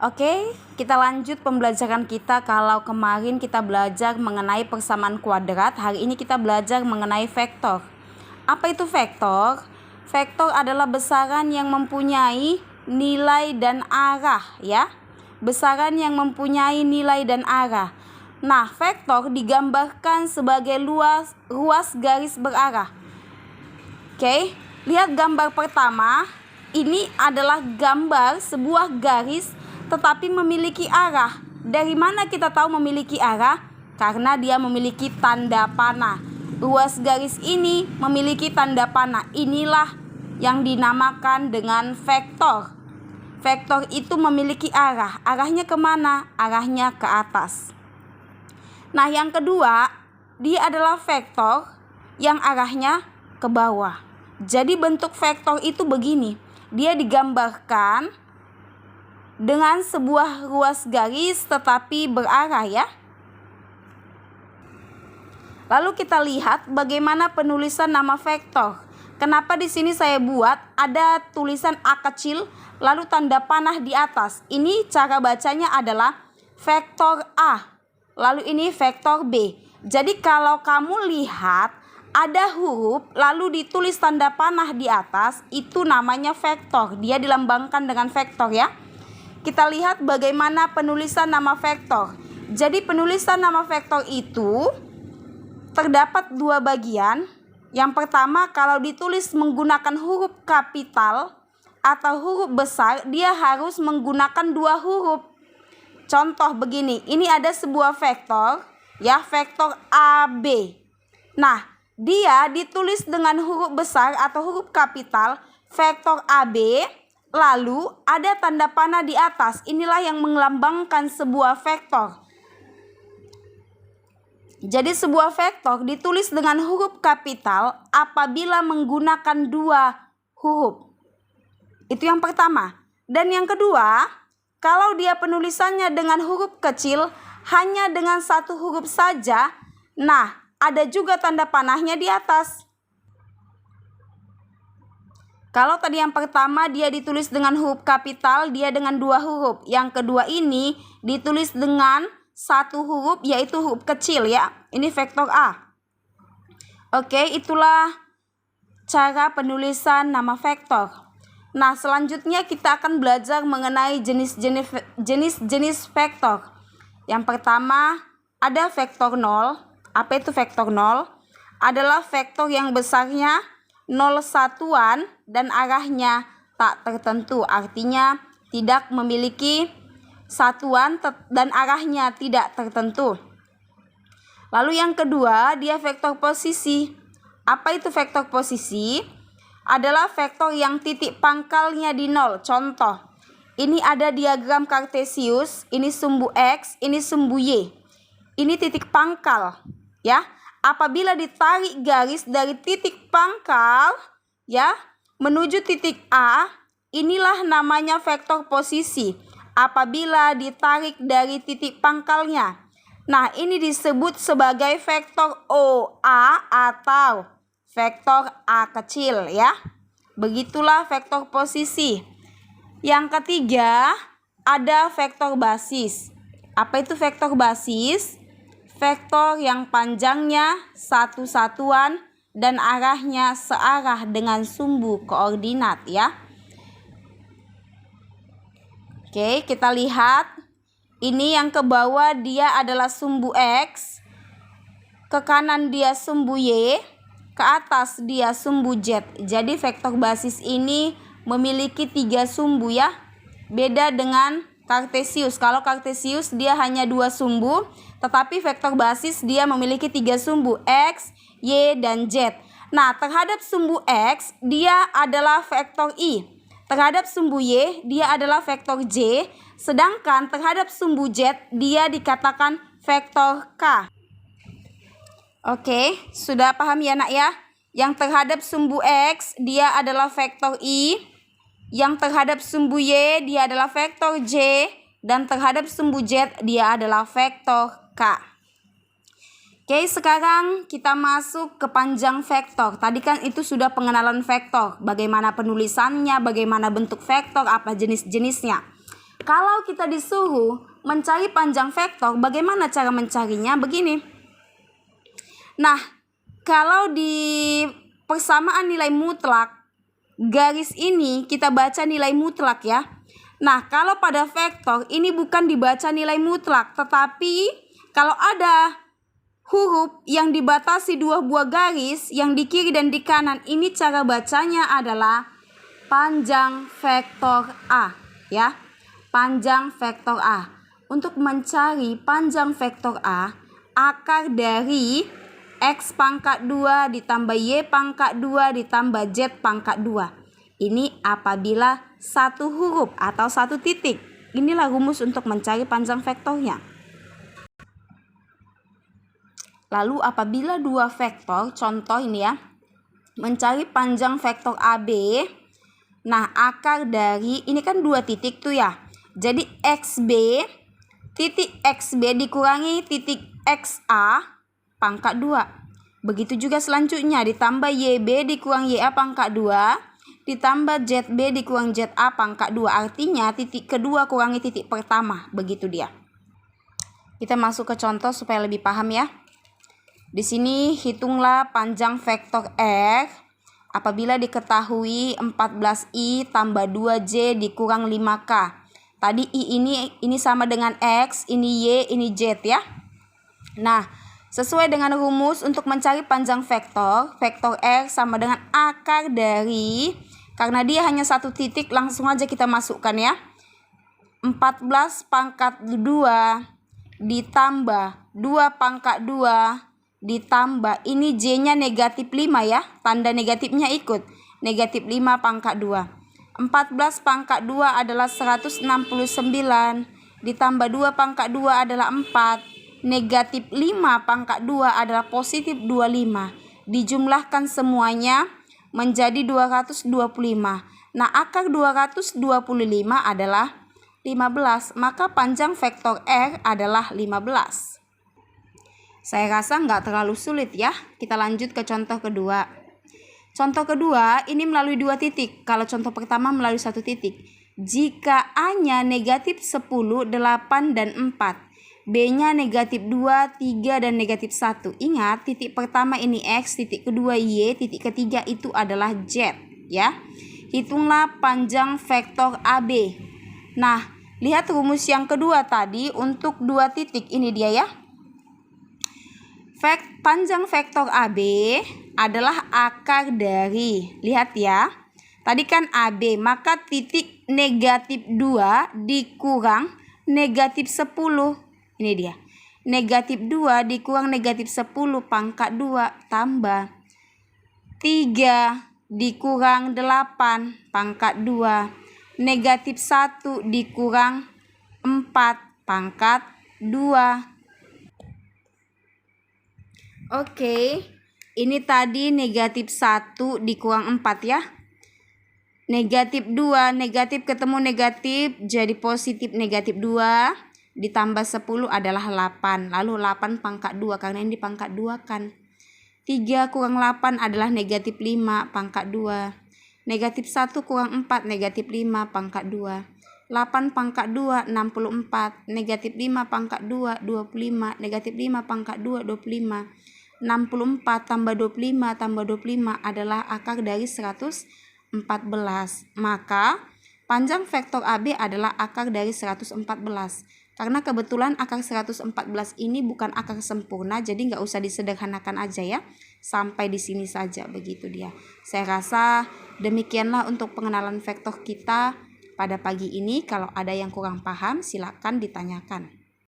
Oke, kita lanjut pembelajaran kita. Kalau kemarin kita belajar mengenai persamaan kuadrat, hari ini kita belajar mengenai vektor. Apa itu vektor? Vektor adalah besaran yang mempunyai nilai dan arah, ya. Besaran yang mempunyai nilai dan arah. Nah, vektor digambarkan sebagai ruas garis berarah. Oke, lihat gambar pertama. Ini adalah gambar sebuah garis tetapi memiliki arah. Dari mana kita tahu memiliki arah? Karena dia memiliki tanda panah. Ruas garis ini memiliki tanda panah. Inilah yang dinamakan dengan vektor. Vektor itu memiliki arah. Arahnya kemana? Arahnya ke atas. Nah, yang kedua, dia adalah vektor yang arahnya ke bawah. Jadi bentuk vektor itu begini. Dia digambarkan dengan sebuah ruas garis tetapi berarah, ya. Lalu kita lihat bagaimana penulisan nama vektor. Kenapa di sini saya buat ada tulisan A kecil lalu tanda panah di atas. Ini cara bacanya adalah vektor A. Lalu ini vektor B. Jadi kalau kamu lihat ada huruf lalu ditulis tanda panah di atas, itu namanya vektor. Dia dilambangkan dengan vektor, ya. Kita lihat bagaimana penulisan nama vektor. Jadi penulisan nama vektor itu terdapat dua bagian. Yang pertama, kalau ditulis menggunakan huruf kapital atau huruf besar, dia harus menggunakan dua huruf. Contoh begini, ini ada sebuah vektor, ya, vektor AB. Nah, dia ditulis dengan huruf besar atau huruf kapital, vektor AB. Lalu ada tanda panah di atas. Inilah yang melambangkan sebuah vektor. Jadi sebuah vektor ditulis dengan huruf kapital apabila menggunakan dua huruf. Itu yang pertama. Dan yang kedua, kalau dia penulisannya dengan huruf kecil hanya dengan satu huruf saja, nah ada juga tanda panahnya di atas. Kalau tadi yang pertama dia ditulis dengan huruf kapital, dia dengan dua huruf. Yang kedua ini ditulis dengan satu huruf, yaitu huruf kecil, ya. Ini vektor A. Oke, itulah cara penulisan nama vektor. Nah, selanjutnya kita akan belajar mengenai jenis-jenis vektor. Yang pertama ada vektor 0. Apa itu vektor 0? Adalah vektor yang besarnya 0 satuan dan arahnya tak tertentu, artinya tidak memiliki satuan dan arahnya tidak tertentu. Lalu yang kedua, dia vektor posisi. Apa itu vektor posisi? Adalah vektor yang titik pangkalnya di 0. Contoh, ini ada diagram Kartesius, ini sumbu X, ini sumbu Y. Ini titik pangkal, ya. Apabila ditarik garis dari titik pangkal, ya, menuju titik A, inilah namanya vektor posisi. Apabila ditarik dari titik pangkalnya. Nah, ini disebut sebagai vektor OA atau vektor A kecil, ya. Begitulah vektor posisi. Yang ketiga, ada vektor basis. Apa itu vektor basis? Vektor yang panjangnya satu satuan dan arahnya searah dengan sumbu koordinat, ya. Oke, kita lihat. Ini yang ke bawah dia adalah sumbu X. Ke kanan dia sumbu Y. Ke atas dia sumbu Z. Jadi vektor basis ini memiliki 3 sumbu, ya. Beda dengan Kartesius. Kalau Kartesius dia hanya 2 sumbu, tetapi vektor basis dia memiliki 3 sumbu, X, Y, dan Z. Nah, terhadap sumbu X dia adalah vektor I. Terhadap sumbu Y dia adalah vektor J. Sedangkan terhadap sumbu Z dia dikatakan vektor K. Oke, sudah paham ya, nak, ya? Yang terhadap sumbu X dia adalah vektor I. Yang terhadap sumbu Y dia adalah vektor J. Dan terhadap sumbu Z dia adalah vektor K. Oke, sekarang kita masuk ke panjang vektor. Tadi kan itu sudah pengenalan vektor. Bagaimana penulisannya, bagaimana bentuk vektor, apa jenis-jenisnya. Kalau kita disuruh mencari panjang vektor, bagaimana cara mencarinya? Begini. Nah, kalau di persamaan nilai mutlak, garis ini kita baca nilai mutlak ya. Nah, kalau pada vektor ini bukan dibaca nilai mutlak, tetapi kalau ada huruf yang dibatasi dua buah garis yang di kiri dan di kanan, ini cara bacanya adalah panjang vektor A ya. Panjang vektor A. Untuk mencari panjang vektor A, akar dari X pangkat 2 ditambah Y pangkat 2 ditambah Z pangkat 2. Ini apabila satu huruf atau satu titik. Inilah rumus untuk mencari panjang vektornya. Lalu apabila dua vektor, contoh ini ya, mencari panjang vektor AB. Nah, akar dari, ini kan dua titik tuh ya. Jadi XB, titik XB dikurangi titik XA pangkat 2. Begitu juga selanjutnya, ditambah YB dikurang YA pangkat 2, ditambah ZB dikurang ZA pangkat 2. Artinya titik kedua kurangi titik pertama. Begitu dia. Kita masuk ke contoh supaya lebih paham ya. Di sini hitunglah panjang vektor R apabila diketahui 14I tambah 2J dikurang 5K. Tadi I ini sama dengan X, ini Y, ini Z ya. Nah, sesuai dengan rumus untuk mencari panjang vektor, vektor R sama dengan akar dari, karena dia hanya satu titik, langsung aja kita masukkan ya. 14 pangkat 2 ditambah 2 pangkat 2 ditambah, ini J-nya negatif 5 ya, tanda negatifnya ikut, negatif 5 pangkat 2. 14 pangkat 2 adalah 169, ditambah 2 pangkat 2 adalah 4, negatif 5 pangkat 2 adalah positif 25. Dijumlahkan semuanya menjadi 225. Nah, akar 225 adalah 15, maka panjang vektor R adalah 15. Saya rasa nggak terlalu sulit ya. Kita lanjut ke contoh kedua. Contoh kedua ini melalui dua titik. Kalau contoh pertama melalui satu titik. Jika A-nya negatif 10, 8, dan 4. B-nya negatif 2, 3, dan negatif 1. Ingat, titik pertama ini X, titik kedua Y, titik ketiga itu adalah Z. Ya. Hitunglah panjang vektor AB. Nah, lihat rumus yang kedua tadi untuk dua titik. Ini dia ya. Panjang vektor AB adalah akar dari, lihat ya, tadi kan AB, maka titik negatif 2 dikurang negatif 10. Ini dia, negatif 2 dikurang negatif 10 pangkat 2 tambah 3 dikurang 8 pangkat 2, negatif 1 dikurang 4 pangkat 2. Oke, ini tadi negatif 1 dikurang 4 ya. Negatif 2, negatif ketemu negatif jadi positif, negatif 2 ditambah 10 adalah 8. Lalu 8 pangkat 2 karena ini pangkat 2 kan. 3 kurang 8 adalah negatif 5 pangkat 2. Negatif 1 kurang 4 negatif 5 pangkat 2. 8 pangkat 2 64. Negatif 5 pangkat 2 25. Negatif 5 pangkat 2 25. 64 tambah 25 tambah 25 adalah akar dari 114. Maka panjang vektor AB adalah akar dari 114. Karena kebetulan akar 114 ini bukan akar sempurna, jadi nggak usah disederhanakan aja ya. Sampai di sini saja, begitu dia. Saya rasa demikianlah untuk pengenalan vektor kita pada pagi ini. Kalau ada yang kurang paham, silakan ditanyakan.